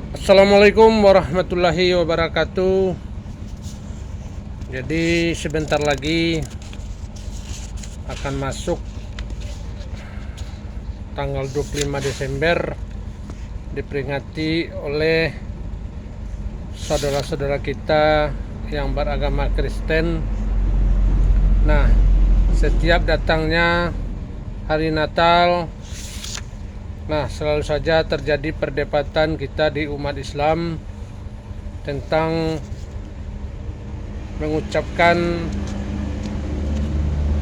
Assalamualaikum warahmatullahi wabarakatuh. Jadi sebentar lagi akan masuk tanggal 25 Desember, diperingati oleh saudara-saudara kita yang beragama Kristen. Nah, setiap datangnya hari Natal, selalu saja terjadi perdebatan kita di umat Islam tentang mengucapkan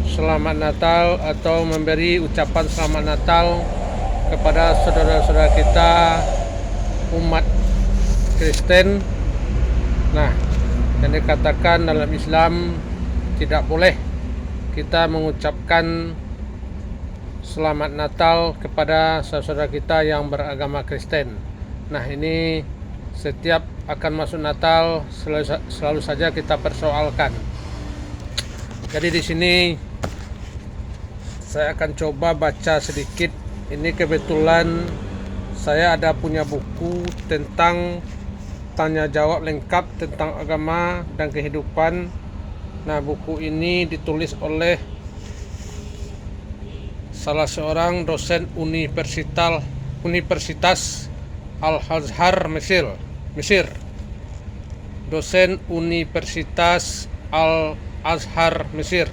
selamat Natal atau memberi ucapan selamat Natal kepada saudara-saudara kita umat Kristen. Nah, yang dikatakan dalam Islam tidak boleh kita mengucapkan selamat Natal kepada saudara kita yang beragama Kristen. Nah, ini setiap akan masuk Natal selalu saja kita persoalkan. Jadi di sini saya akan coba baca sedikit. Ini kebetulan saya ada punya buku tentang tanya jawab lengkap tentang agama dan kehidupan. Nah, buku ini ditulis oleh salah seorang dosen Universitas Al-Azhar Mesir. Dosen Universitas Al-Azhar Mesir,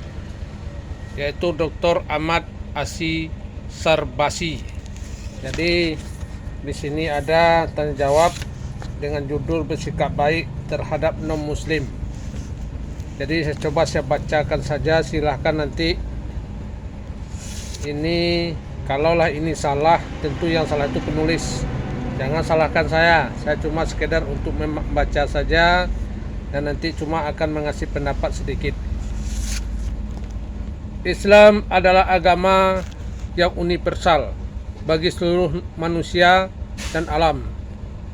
yaitu Dr. Ahmad As-Sarbasi. Jadi di sini ada tanya jawab dengan judul bersikap baik terhadap non-muslim. Jadi saya bacakan saja, silahkan nanti. Ini kalaulah ini salah, tentu yang salah itu penulis. Jangan salahkan saya cuma sekedar untuk membaca saja dan nanti cuma akan mengasih pendapat sedikit. Islam adalah agama yang universal bagi seluruh manusia dan alam.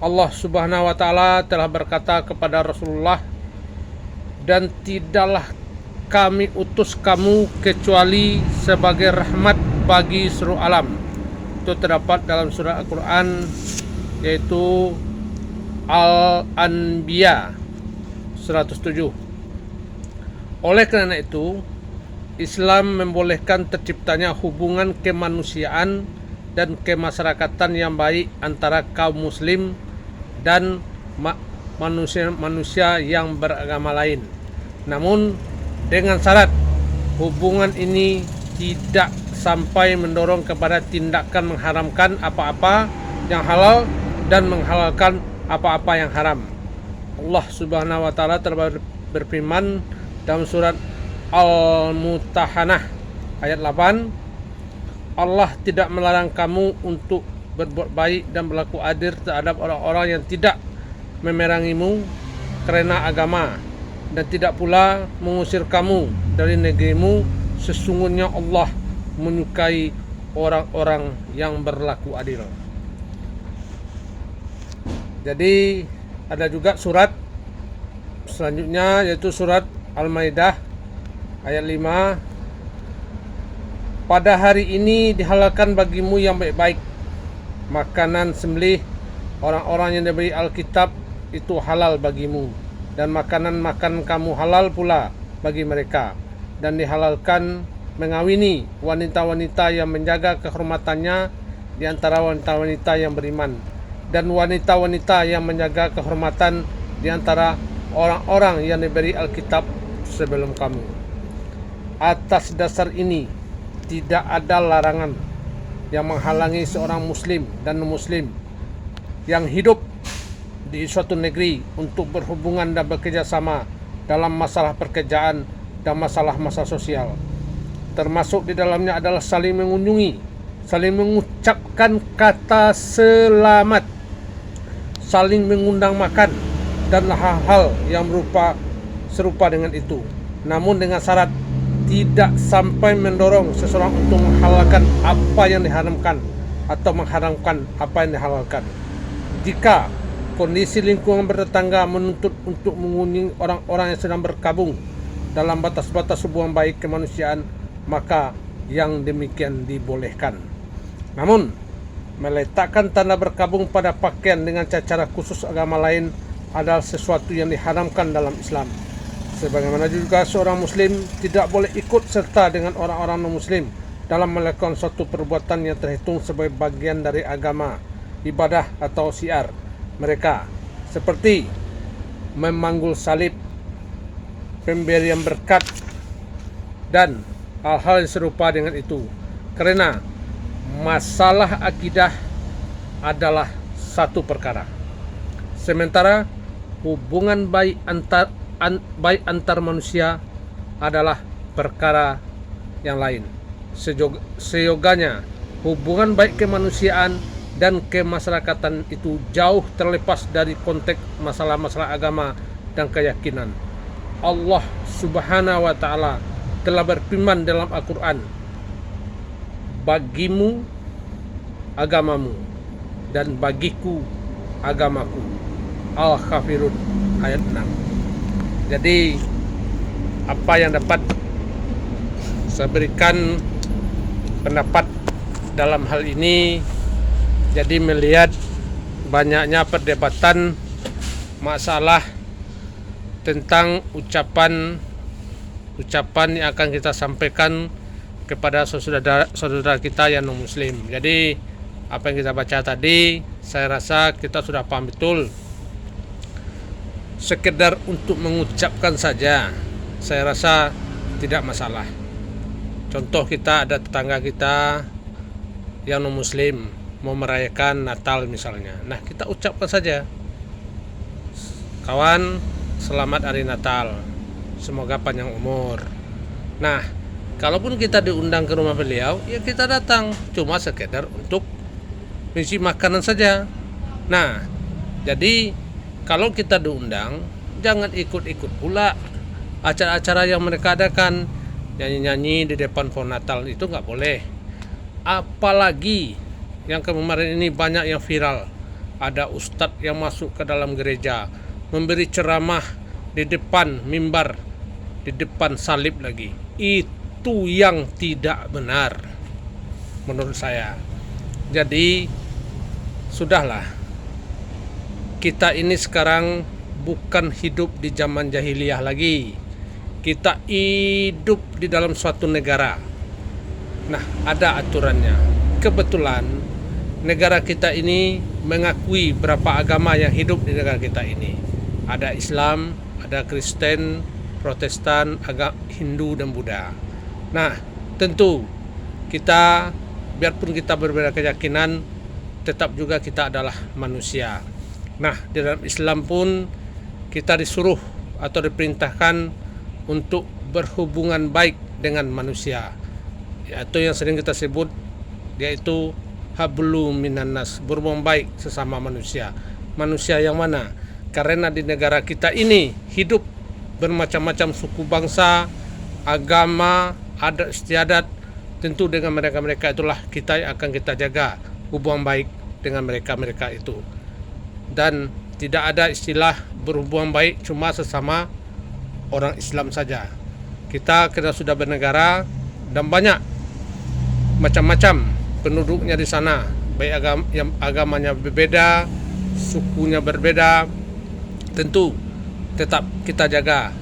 Allah Subhanahu wa Ta'ala telah berkata kepada Rasulullah, "Dan tidaklah kami utus kamu kecuali sebagai rahmat bagi seluruh alam." Itu terdapat dalam surah Al-Quran, yaitu Al-Anbiya 107. Oleh karena itu, Islam membolehkan terciptanya hubungan kemanusiaan dan kemasyarakatan yang baik antara kaum muslim dan manusia yang beragama lain. Namun dengan syarat hubungan ini tidak sampai mendorong kepada tindakan mengharamkan apa-apa yang halal dan menghalalkan apa-apa yang haram. Allah Subhanahu wa Ta'ala berfirman dalam surat Al-Mutahanah ayat 8, Allah tidak melarang kamu untuk berbuat baik dan berlaku adil terhadap orang-orang yang tidak memerangimu karena agama, dan tidak pula mengusir kamu dari negerimu. Sesungguhnya Allah menyukai orang-orang yang berlaku adil. Jadi ada juga surat selanjutnya, yaitu surat Al-Maidah ayat 5. Pada hari ini dihalalkan bagimu yang baik-baik, makanan sembelih orang-orang yang diberi Alkitab itu halal bagimu, dan makanan kamu halal pula bagi mereka, dan dihalalkan mengawini wanita-wanita yang menjaga kehormatannya di antara wanita-wanita yang beriman, dan wanita-wanita yang menjaga kehormatan di antara orang-orang yang diberi Alkitab sebelum kamu. Atas dasar ini tidak ada larangan yang menghalangi seorang muslim dan non-muslim yang hidup di suatu negeri untuk berhubungan dan bekerjasama dalam masalah pekerjaan dan masalah-masalah sosial. Termasuk di dalamnya adalah saling mengunjungi, saling mengucapkan kata selamat, saling mengundang makan, dan hal-hal yang serupa dengan itu. Namun dengan syarat tidak sampai mendorong seseorang untuk menghalalkan apa yang diharamkan atau mengharamkan apa yang dihalalkan. Jika kondisi lingkungan bertetangga menuntut untuk mengunjungi orang-orang yang sedang berkabung dalam batas-batas hubungan baik kemanusiaan, maka yang demikian dibolehkan. Namun Meletakkan tanda berkabung pada pakaian dengan cara khusus agama lain adalah sesuatu yang diharamkan dalam Islam. Sebagaimana juga seorang muslim tidak boleh ikut serta dengan orang-orang non-muslim dalam melakukan suatu perbuatan yang terhitung sebagai bagian dari agama, ibadah atau syiar mereka, seperti memanggul salib, pemberian berkat, dan hal-hal yang serupa dengan itu. Karena masalah akidah adalah satu perkara, sementara hubungan baik antar manusia adalah perkara yang lain. Seyoganya hubungan baik kemanusiaan dan kemasyarakatan itu jauh terlepas dari konteks masalah-masalah agama dan keyakinan. Allah Subhanahu wa Ta'ala telah berfirman dalam Al-Quran, bagimu agamamu dan bagiku agamaku. Al-Kafirun ayat 6. Jadi apa yang dapat saya berikan pendapat dalam hal ini, jadi melihat banyaknya perdebatan masalah tentang ucapan yang akan kita sampaikan kepada saudara kita yang non muslim. Jadi apa yang kita baca tadi, saya rasa kita sudah paham betul. Sekedar untuk mengucapkan saja, saya rasa tidak masalah. Contoh, kita ada tetangga kita yang non muslim mau merayakan Natal misalnya. Nah, kita ucapkan saja, kawan, selamat hari Natal, semoga panjang umur. Nah, kalaupun kita diundang ke rumah beliau, ya kita datang, cuma sekedar untuk mengisi makanan saja. Nah, jadi kalau kita diundang, jangan ikut-ikut pula acara-acara yang mereka adakan, nyanyi-nyanyi di depan pohon Natal, itu nggak boleh. Apalagi yang kemarin ini banyak yang viral, ada ustadz yang masuk ke dalam gereja memberi ceramah di depan mimbar, di depan salib lagi. Itu yang tidak benar menurut saya. Jadi sudahlah, kita ini sekarang bukan hidup di zaman jahiliyah lagi. Kita hidup di dalam suatu negara. Nah, ada aturannya. Kebetulan negara kita ini mengakui berapa agama yang hidup di negara kita ini. Ada Islam, ada Kristen, Protestan, Hindu, dan Buddha. Nah, tentu kita, biarpun kita berbeda keyakinan, tetap juga kita adalah manusia. Nah, di dalam Islam pun kita disuruh atau diperintahkan untuk berhubungan baik dengan manusia, yaitu yang sering kita sebut, yaitu hablum minan nas, berhubungan baik sesama manusia. Manusia yang mana? Karena di negara kita ini hidup bermacam-macam suku bangsa, agama, adat istiadat. Tentu dengan mereka-mereka itulah kita yang akan kita jaga hubungan baik dengan mereka-mereka itu. Dan tidak ada istilah berhubungan baik cuma sesama orang Islam saja. Kita sudah bernegara dan banyak macam-macam penduduknya di sana, baik agamanya berbeda, sukunya berbeda. Tentu tetap kita jaga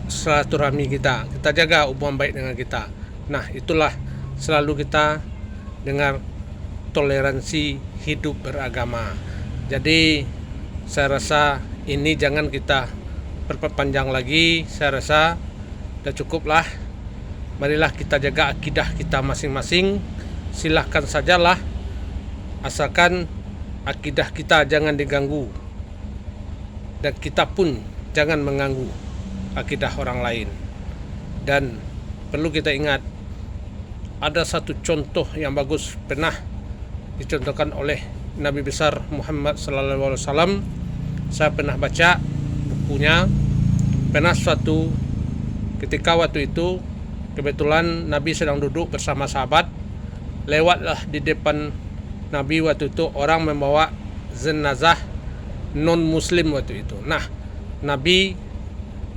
silaturahmi kita jaga hubungan baik dengan kita. Nah, itulah selalu kita dengar toleransi hidup beragama. Jadi saya rasa ini jangan kita perpanjang lagi. Saya rasa sudah cukuplah. Marilah kita jaga akidah kita masing-masing. Silahkan sajalah, asalkan akidah kita jangan diganggu, dan kita pun jangan mengganggu akidah orang lain. Dan perlu kita ingat, ada satu contoh yang bagus pernah dicontohkan oleh Nabi besar Muhammad SAW. Saya pernah baca bukunya. Pernah suatu ketika waktu itu kebetulan Nabi sedang duduk bersama sahabat. Lewatlah di depan Nabi waktu itu orang membawa jenazah non muslim waktu itu. Nah, Nabi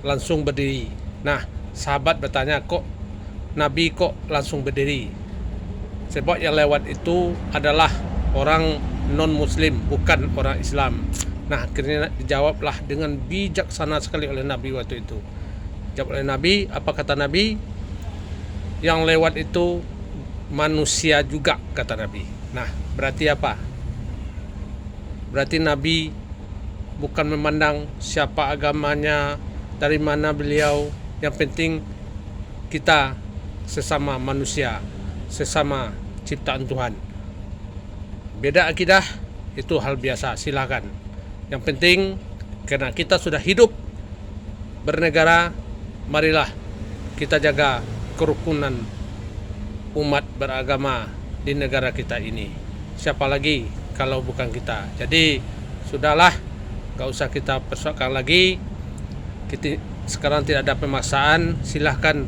langsung berdiri. Nah, sahabat bertanya, kok Nabi kok langsung berdiri? Sebab yang lewat itu adalah orang non-muslim, bukan orang Islam. Nah, akhirnya dijawablah dengan bijaksana sekali oleh Nabi waktu itu. Jawab oleh Nabi, apa kata Nabi? Yang lewat itu manusia juga, kata Nabi. Nah, berarti apa? Berarti Nabi bukan memandang siapa agamanya, dari mana beliau. Yang penting kita sesama manusia, sesama ciptaan Tuhan. Beda akidah itu hal biasa, silakan. Yang penting karena kita sudah hidup bernegara, marilah kita jaga kerukunan umat beragama di negara kita ini. Siapa lagi kalau bukan kita? Jadi sudahlah, gak usah kita persoalkan lagi. Kita sekarang tidak ada pemaksaan. Silahkan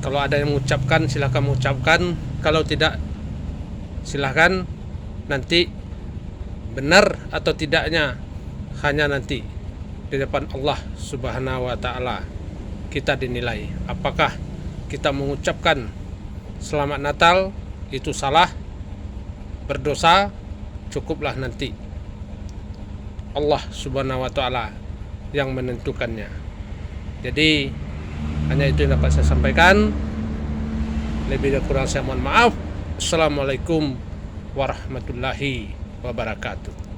kalau ada yang mengucapkan, silahkan mengucapkan. Kalau tidak, silahkan. Nanti benar atau tidaknya hanya nanti di depan Allah Subhanahu wa Ta'ala kita dinilai. Apakah kita mengucapkan Selamat Natal itu salah, berdosa? Cukuplah nanti Allah Subhanahu wa Ta'ala yang menentukannya. Jadi hanya itu yang dapat saya sampaikan. Lebih dan kurang saya mohon maaf. Assalamualaikum warahmatullahi wabarakatuh.